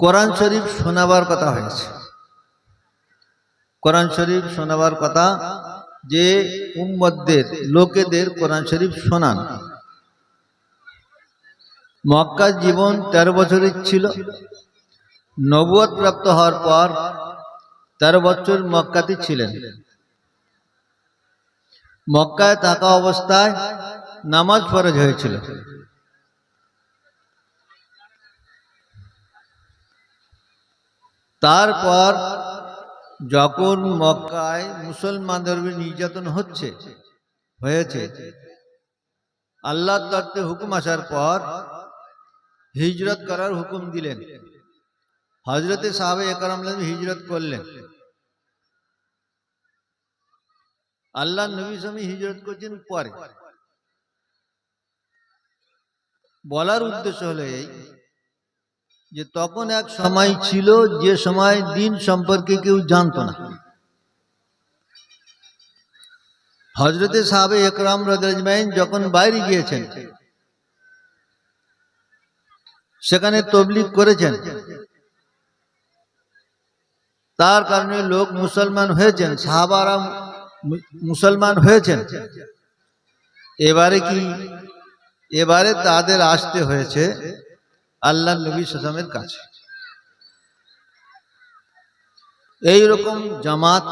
কোরআন শরীফ শোনাবার কথা হয়েছে। কোরআন শরীফ শোনাবার কথা, যে উম্মতদের লোকেদের কোরআন শরীফ শোনান। মক্কার জীবন 13 বছরের ছিল। নবুয়ত প্রাপ্ত হওয়ার পর 13 বছর মক্কাতে ছিলেন। মক্কায় থাকা অবস্থায় নামাজ ফরজ হয়েছিল। তারপর যখন মক্কায় মুসলমানদের নির্যাতন হয়েছে, আল্লাহর তরফে হুকুম আসার পর হিজরত করার হুকুম দিলেন। হযরতে সাহাবায়ে কেরাম হিজরত করলেন। আল্লাহর নবী সাল্লাল্লাহু আলাইহি হিজরত করছেন পরে। বলার উদ্দেশ্য হলো এই, যে তখন এক সময় ছিল যে সময় দিন সম্পর্কে কেউ জানতো না। হযরতে সাহাবায়ে কেরাম রাদিয়াল্লাহু আজমাইন যখন বাইরে গিয়েছেন, সেখানে তাবলীগ করেছেন, তার কারণে লোক মুসলমান হয়েছেন, সাহাবারা মুসলমান হয়েছেন। এবারে তাদের আসতে হয়েছে আল্লাহর নবী সাল্লাল্লাহু আলাইহি ওয়াসাল্লামের কাছে। এইরকম জামাত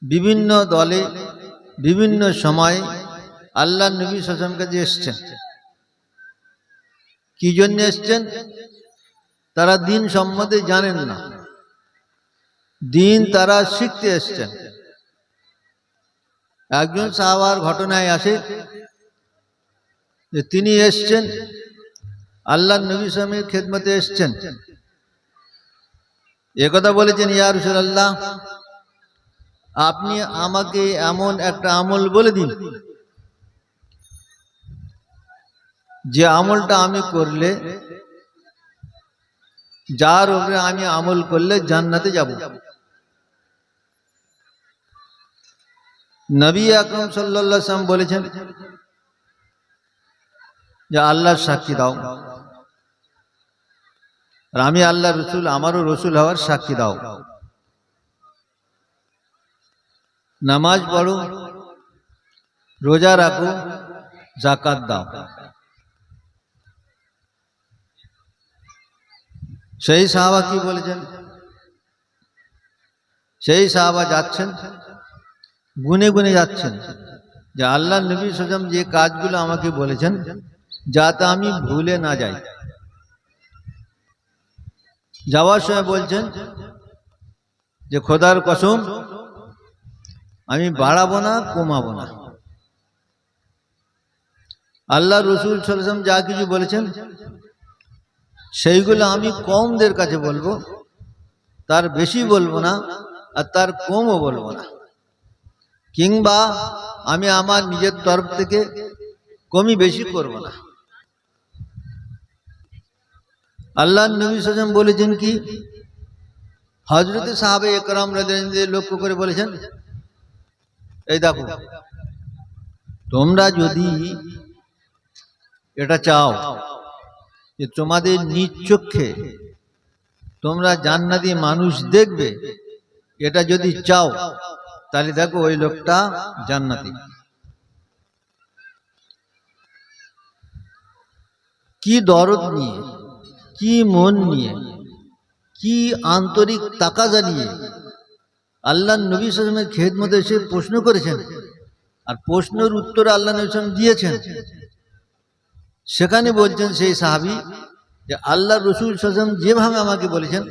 বিভিন্ন দলে বিভিন্ন সময় আল্লাহর নবী সাল্লাল্লাহু আলাইহি ওয়াসাল্লামের কাছে এসেছেন। কি জন্য এসেছেন? তারা দিন সম্বন্ধে জানেন না, দিন তারা শিখতে এসেছেন। একজন সাহাবার ঘটনায় আসে যে তিনি এসেছেন আল্লাহর নবী সাল্লাল্লাহু আলাইহি ওয়াসাল্লামের খেদমতে এসেছেন। একথা বলেছেন, ইয়া রাসূলুল্লাহ, আপনি আমাকে এমন একটা আমল বলে দিন, যে আমলটা আমি করলে, যার উপরে আমি আমল করলে জান্নাতে যাব। নবী আকরাম সাল্লাল্লাহু আলাইহি ওয়াসাল্লাম বলেছেন যে আল্লাহর সাক্ষী দাও, আর আমি আল্লাহর রাসূল, আমারও রাসূল হওয়ার সাক্ষী দাও। নামাজ পড়ো, রোজা রাখো, যাকাত দাও। সেই সাহাবা কি বলেছেন? সেই সাহাবা যাচ্ছেন, গুনে গুনে যাচ্ছেন, যে আল্লাহর নবী সাল্লাল্লাহু আলাইহি ওয়াসাল্লাম যে কাজগুলো আমাকে বলেছেন, যাতে আমি ভুলে না যাই। যাওয়ার সময় বলছেন যে খোদার কসম, আমি বাড়াবো না, কমাবো না। আল্লাহর রাসূল সাল্লাল্লাহু আলাইহি ওয়াসাল্লাম যা কিছু বলেছেন, সেইগুলো আমি কমদের কাছে বলবো, তার বেশি বলবো না, আর তার কমও বলবো না। কিংবা আমি আমার নিজের তরফ থেকে কমই বেশি করব না। আল্লাহর নবী সাল্লাল্লাহু আলাইহি ওয়াসাল্লাম বলেছেন কি, হযরতে সাহাবায়ে কেরাম রাদিয়াল্লাহু আনহুম লক্ষ্য করে বলেছেন, এই দেখো, তোমরা যদি এটা চাও যে তোমাদের নিজ চোখে তোমরা জান্নাতি মানুষ দেখবে, এটা যদি চাও, তাহলে দেখো ওই লোকটা জান্নাতি। কি দরদ নিয়ে, কি মন নিয়ে, কি আন্তরিক তাকাজা নিয়ে আল্লাহর নবী সাল্লাল্লাহু আলাইহি ওয়াসাল্লামের খেদমতে এসে প্রশ্ন করেছেন, আর প্রশ্নের উত্তর আল্লাহর নবী সাল্লাল্লাহু আলাইহি ওয়াসাল্লাম দিয়েছেন। সেখানে বলছেন সেই সাহাবী যে আল্লাহর রাসূল সাল্লাল্লাহু আলাইহি ওয়াসাল্লাম যেভাবে আমাকে বলেছেন,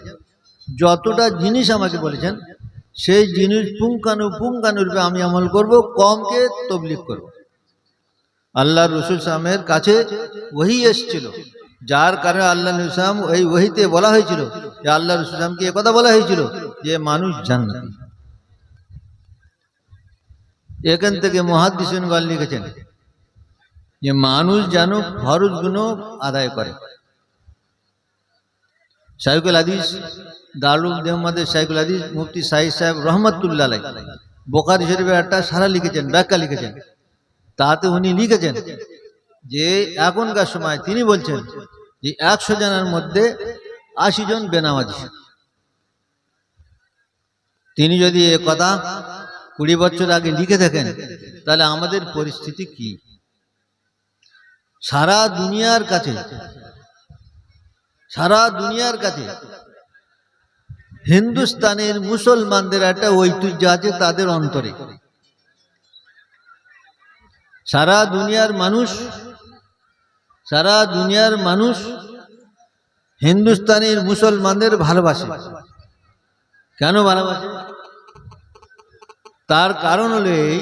যতটা জিনিস আমাকে বলেছেন, সেই জিনিস পুঙ্খানুপুঙ্খানুরূপে আমি আমল করব, কমকে তাবলীগ করব। আল্লাহর রাসূল সাল্লাল্লাহু আলাইহি ওয়াসাল্লামের কাছে ওহী এসেছিল, যার কারণে আল্লাহ নবী সাল্লাল্লাহু আলাইহি ওয়াসাল্লাম এই ওহীতে বলা হয়েছিল যে আল্লাহর রাসূল সাল্লাল্লাহু আলাইহি ওয়াসাল্লামকে এই কথা বলা হয়েছিল যে মানুষ জান্নাতি। এখান থেকে মুহাদ্দিসিনগণ লিখেছেন যে মানুষ যেন ফরজগুলো আদায় করে। শাইখুল হাদিস দারুল দেওবন্দের শাইখুল হাদিস মুফতি সাঈদ সাহেব রহমাতুল্লাহ আলাইহি বুখারী শরীফের একটা সারা লিখেছেন, ব্যাখ্যা লিখেছেন। তাতে উনি লিখেছেন যে এখনকার সময় তিনি বলছেন যে 100 জনের মধ্যে 80 জন বেনামাজি। তিনি যদি এ কথা 20 বছর আগে লিখে থাকেন তাহলে আমাদের পরিস্থিতি কি? সারা দুনিয়ার কাছে হিন্দুস্তানের মুসলমানদের একটা ঐতিহ্য আছে তাদের অন্তরে। সারা দুনিয়ার মানুষ হিন্দুস্তানের মুসলমানদের ভালোবাসে। কেন ভালোবাসে? তার কারণ হলো এই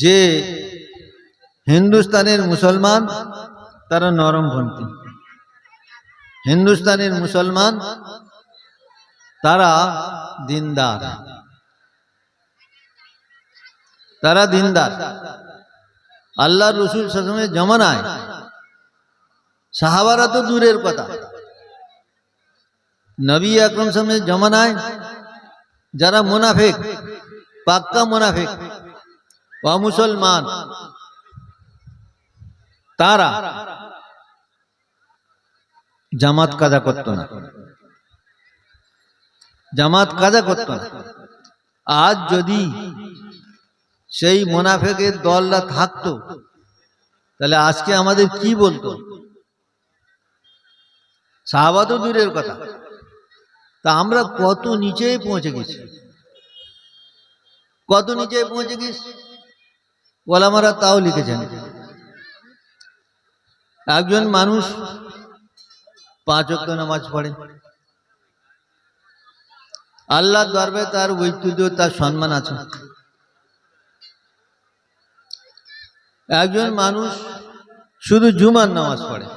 যে হিন্দুস্তানের মুসলমান তারা নরমপন্থী, হিন্দুস্তানের মুসলমান তারা দিনদার, আল্লাহ রসুল সাল্লাল্লাহু আলাইহি ওয়াসাল্লামের জামানায় সাহাবারা তো দূরের কথা, নবী আকরাম সাল্লাল্লাহু আলাইহি ওয়াসাল্লামের জামানায় যারা মুনাফিক, পাক্কা মুনাফিক অমুসলমান, তারা জামাত কাজা করত না। আজ যদি সেই মুনাফিকের দলরা থাকতো তাহলে আজকে আমাদের কি বলতো? সাহাবা তো দূরের কথা, তা আমরা কত নিচে পৌঁছে গেছি, ওলামারা তাও লিখেছেন। একজন মানুষ 5 ওয়াক্ত নামাজ পড়ে, আল্লাহর দরবারে তার ঐতিহ্য, তার সম্মান আছে। একজন মানুষ শুধু জুমার নামাজ পড়ে,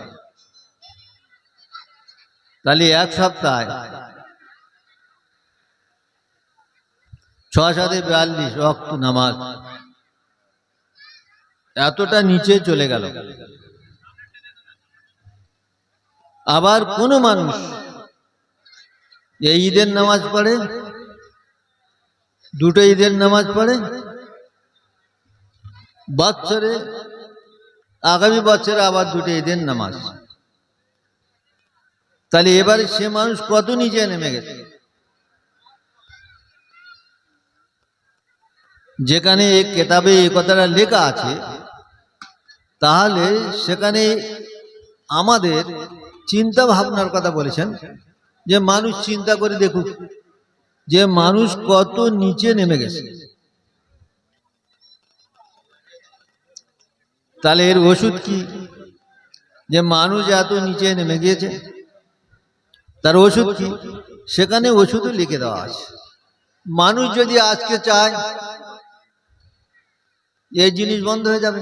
তাহলে এক সপ্তাহে 6-42 ওয়াক্ত নামাজ, এতটা নিচে চলে গেল। আবার কোন মানুষ এই ঈদের নামাজ পড়ে, 2টো ঈদের নামাজ পড়ে, বছরে আগামী বছরে আবার 2টো ঈদের নামাজ, তাহলে এবারে সে মানুষ কত নিচে নেমে গেছে। যেখানে এই কিতাবে এই কথাটা লেখা আছে, তাহলে সেখানে আমাদের চিন্তা ভাবনার কথা বলেছেন, যে মানুষ চিন্তা করে দেখুক যে মানুষ কত নিচে নেমে গেছে। তাহলে এর ওষুধ কি? যে মানুষ এত নিচে নেমে গিয়েছে, তার ওষুধ কি? সেখানে ওষুধও লিখে দেওয়া আছে। মানুষ যদি আজকে চায় এই জিনিস বন্ধ হয়ে যাবে,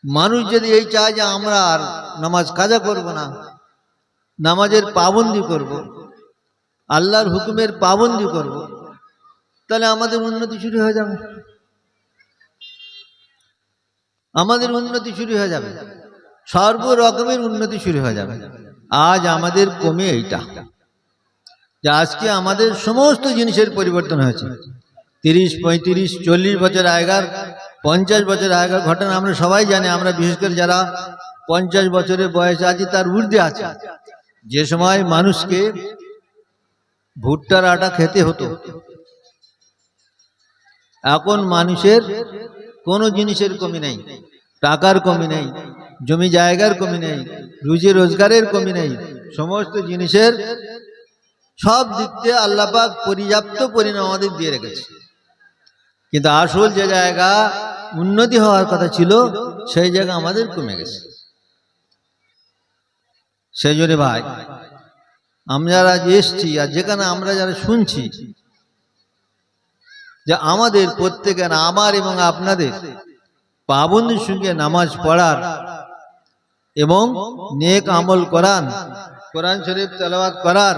মানুষ যদি এই চায় যে আমরা আর নামাজ কাজা করব না, নামাজের পাবন্দি করব, আল্লাহর হুকুমের পাবন্দি করব, তাহলে আমাদের উন্নতি শুরু হয়ে যাবে, সর্ব রকমের উন্নতি শুরু হয়ে যাবে। আজ আমাদের কমে এইটা যে আজকে আমাদের সমস্ত জিনিসের পরিবর্তন হয়েছে। 30, 35, 40 বছর আগের, 50 বছর আগের ঘটনা আমরা সবাই জানি। আমরা বিশেষ করে যারা 50 বছরের বয়স আছে তার ঊর্ধ্বে আছে, যে সময় মানুষকে ভুট্টার আটা খেতে হতো, এখন মানুষের কোনো জিনিসের কমি নেই, টাকার কমি নেই, জমি জায়গার কমি নেই, রুজি রোজগারের কমি নেই, সমস্ত জিনিসের সব দিক দিয়ে আল্লাহ পাক পর্যাপ্ত পরিমাণ আমাদের দিয়ে রেখেছে। কিন্তু আসল যে জায়গা উন্নতি হওয়ার কথা ছিল সেই জায়গা আমাদের কমে গেছে। সেই জন্য ভাই, আমরা যারা এসছি আর যেখানে আমরা যারা শুনছি, যে আমাদের প্রত্যেকের, আমার এবং আপনাদের পাবন্দির সঙ্গে নামাজ পড়ার এবং নেক আমল করার, কোরআন শরীফ তেলাওয়াত করার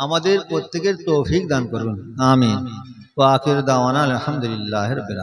আমাদের প্রত্যেকের তৌফিক দান করুন, আমিন। ওয়া আখির দাওয়ানা আলহামদুলিল্লাহি রাব্বিল আলামিন।